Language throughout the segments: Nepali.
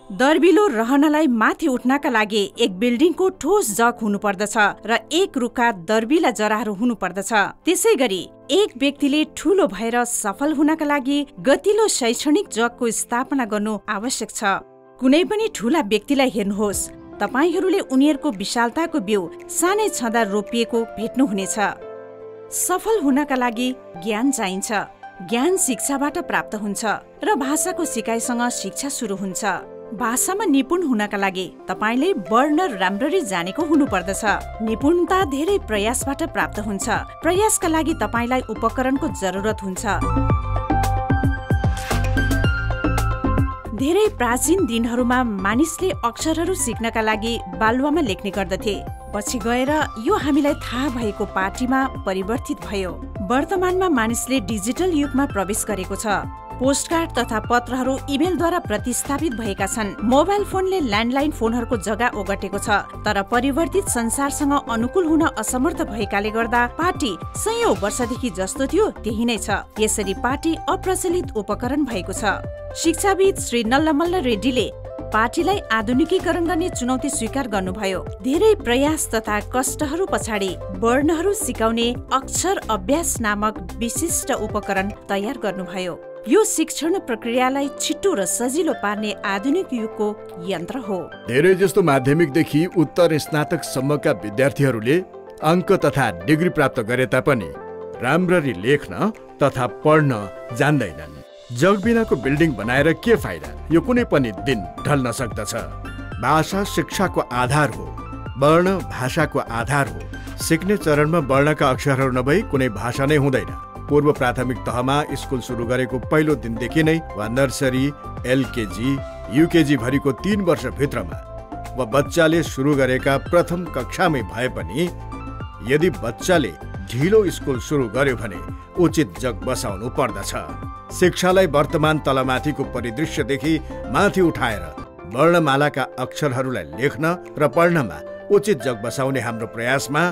दर्बिलो रहनलाई माथि उठ्नका लागि एक बिल्डिङको ठोस जग हुनुपर्दछ र एक रुखका दर्बिला जराहरू हुनुपर्दछ। त्यसै गरी एक व्यक्तिले ठूलो भएर सफल हुनका लागि गतिलो शैक्षणिक जगको स्थापना गर्नु आवश्यक छ। कुनै पनि ठूला व्यक्तिलाई हेर्नुहोस्, तपाईहरूले उनीहरूको विशालताको बिउ सानै छँदा रोपिएको भेट्नुहुनेछ। सफल हुनका लागि ज्ञान चाहिन्छ। ज्ञान शिक्षाबाट प्राप्त हुन्छ र भाषाको सिकाइसँग शिक्षा सुरु हुन्छ। भाषामा निपुण हुनका लागि तपाईले वर्ण राम्ररी जानेको हुनुपर्दछ। निपुणता धेरै प्रयासबाट प्राप्त हुन्छ। प्रयासका लागि तपाईलाई उपकरणको जरुरत हुन्छ। धेरै प्राचीन दिनहरूमा मानिसले अक्षरहरू सिक्नका लागि बालुवामा लेख्ने गर्दथे। पछि गएर यो हामीलाई थाहा भएको पाटीमा परिवर्तित भयो। वर्तमानमा मानिसले डिजिटल युगमा प्रवेश गरेको छ। पोस्टकार्ड तथा पत्रहरू इमेलद्वारा प्रतिस्थापित भएका छन्। मोबाइल फोनले ल्यान्डलाइन फोनहरूको जग्गा ओगटेको छ, तर परिवर्तित संसारसँग अनुकूल हुन असमर्थ भएकाले गर्दा पाटी सयौं वर्षदेखि जस्तो थियो त्यही नै छ। यसरी पाटी अप्रचलित उपकरण भएको छ। शिक्षाविद श्री नल्लमल्ल रेड्डीले पाटीलाई आधुनिकीकरण गर्ने चुनौती स्वीकार गर्नुभयो। धेरै प्रयास तथा कष्टहरू पछाडि वर्णहरू सिकाउने अक्षर अभ्यास नामक विशिष्ट उपकरण तयार गर्नुभयो। यो शिक्षण प्रक्रियालाई छिटो र सजिलो पार्ने आधुनिक युगको यन्त्र हो। धेरै जस्तो माध्यमिकदेखि उत्तर स्नातकसम्मका विद्यार्थीहरूले अङ्क तथा डिग्री प्राप्त गरे तापनि राम्ररी लेख्न तथा पढ्न जान्दैनन्। जग बिनाको बिल्डिङ बनाएर के फाइदा? यो कुनै पनि दिन ढल्न सक्दछ। भाषा शिक्षाको आधार हो। वर्ण भाषाको आधार हो। सिक्ने चरणमा वर्णका अक्षरहरू नभई कुनै भाषा नै हुँदैन। पूर्व प्राथमिक तहमा स्कुल सुरु गरेको पहिलो दिनदेखि नै वा नर्सरी, एलकेजी, युकेजी भरिको 3 वर्षभित्रमा वा बच्चाले सुरु गरेका प्रथम कक्षामै भए पनि यदि बच्चाले ढिलो स्कुल सुरु गर्यो भने उचित जग बसाउनु पर्दछ। शिक्षालाई वर्तमान तलमाथिको परिदृश्यदेखि माथि उठाएर वर्णमालाका अक्षरहरूलाई लेख्न र पढ्नमा उचित जग बसाउने हाम्रो प्रयासमा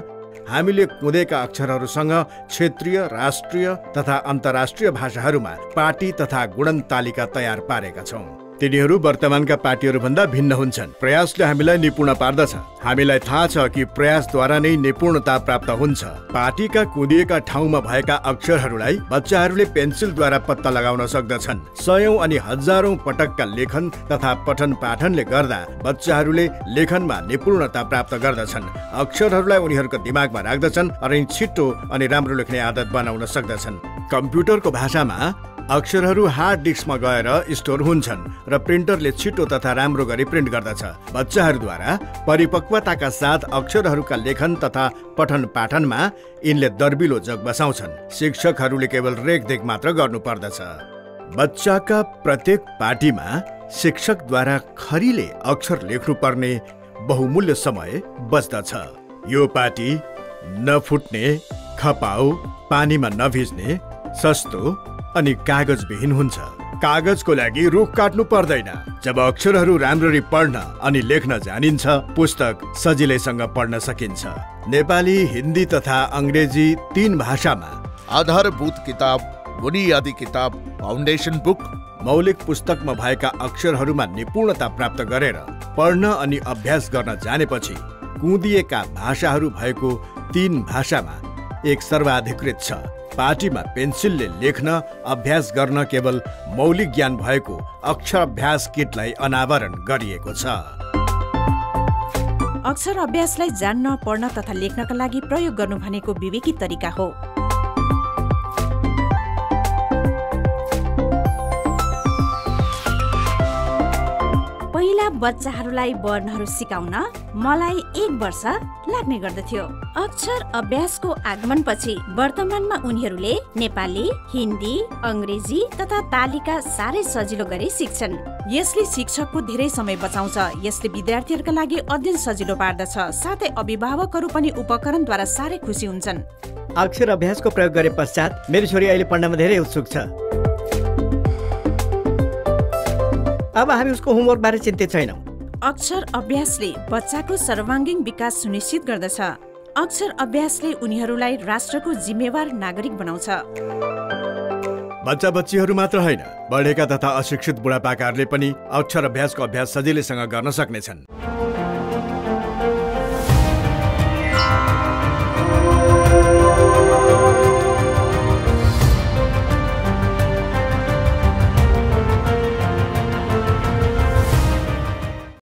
हामीले कुँदेका अक्षरहरूसँग क्षेत्रीय, राष्ट्रिय तथा अन्तर्राष्ट्रिय भाषाहरूमा पाटी तथा गुणन तालिका तयार पारेका छौं। तिनीहरू वर्तमानका पाटीहरूभन्दा भिन्न हुन्छन्। प्रयासले हामीलाई निपुण पार्दछ। हामीलाई थाहा छ कि प्रयासद्वारा नै निपुणता प्राप्त हुन्छ। पाटीका कुँदिएका ठाउँमा भएका अक्षरहरूलाई बच्चाहरूले पेन्सिलद्वारा पत्ता लगाउन सक्दछन्। सयौं अनि हजारौं पटकका लेखन तथा पठन पाठनले गर्दा बच्चाहरूले लेखनमा निपुणता प्राप्त गर्दछन्। अक्षरहरूलाई उनीहरूको दिमागमा राख्दछन् र छिटो अनि राम्रो लेख्ने आदत बनाउन सक्दछन्। कम्प्युटरको भाषामा अक्षरहरू हार्ड डिस्कमा गएर स्टोर हुन्छन् र प्रिन्टरले छिटो तथा राम्रो गरी प्रिन्ट गर्दछ। बच्चाहरूद्वारा परिपक्वताका साथ अक्षरहरूका लेखन तथा पठन पाठनमा यिनले दर्बिलो जग बसाउँछन्। शिक्षकहरूले केवल रेखदेख मात्र गर्नुपर्दछ। बच्चाका प्रत्येक पाटीमा शिक्षकद्वारा खरीले अक्षर लेख्नुपर्ने बहुमूल्य समय बच्दछ। यो पाटी नफुट्ने, खपाउ, पानीमा नभिज्ने, सस्तो अनि कागजविहीन हुन्छ। कागजको लागि रुख काट्नु पर्दैन। जब अक्षरहरू राम्ररी पढ्न अनि लेख्न जानिन्छ, पुस्तक सजिलैसँग पढ्न सकिन्छ। नेपाली, हिन्दी तथा अंग्रेजी 3 भाषामा आधारभूत किताब, बुनियादी किताब, फाउन्डेसन बुक, मौलिक पुस्तकमा भएका अक्षरहरूमा निपुणता प्राप्त गरेर पढ्न अनि अभ्यास गर्न जानेपछि कुँदिएका भाषाहरू भएको 3 भाषामा एक सर्वाधिकृत छ। पाटीमा पेन्सिलले लेख्न अभ्यास गर्न केवल मौलिक ज्ञान भएको अक्षर अभ्यास किटलाई अनावरण गरिएको छ। अक्षर अभ्यासलाई जान्न, पढ्न तथा लेख्नका लागि प्रयोग गर्नु भनेको विवेकी तरिका हो। पहिला बच्चाहरूलाई वर्णहरू सिकाउन मलाई 1 वर्ष लाग्ने गर्दथ्यो। अक्षर अभ्यासको आगमनपछि वर्तमानमा उनीहरूले नेपाली, हिन्दी, अंग्रेजी तथा तालिका साह्रै सजिलो गरी सिक्छन्। यसले शिक्षकको धेरै समय बचाउँछ। यसले विद्यार्थीहरूका लागि अध्ययन सजिलो पार्दछ। साथै अभिभावकहरू पनि उपकरणद्वारा साह्रै खुसी हुन्छन्। अक्षर अभ्यासको प्रयोग गरे पश्चात मेरो छोरी अहिले पढ्नमा धेरै उत्सुक छ। अब हामी उसको होमवर्क बारे चिन्तित छैनौं। अक्षर अभ्यासले बच्चाको सर्वाङ्गीण विकास सुनिश्चित गर्दछ। अक्षर अभ्यासले उनीहरूलाई राष्ट्रको जिम्मेवार नागरिक बनाउँछ। बच्चा बच्चीहरू मात्र होइन, बढेका तथा अशिक्षित बुढापाकाहरूले पनि अक्षर अभ्यासको अभ्यास सजिलैसँग गर्न सक्नेछन्।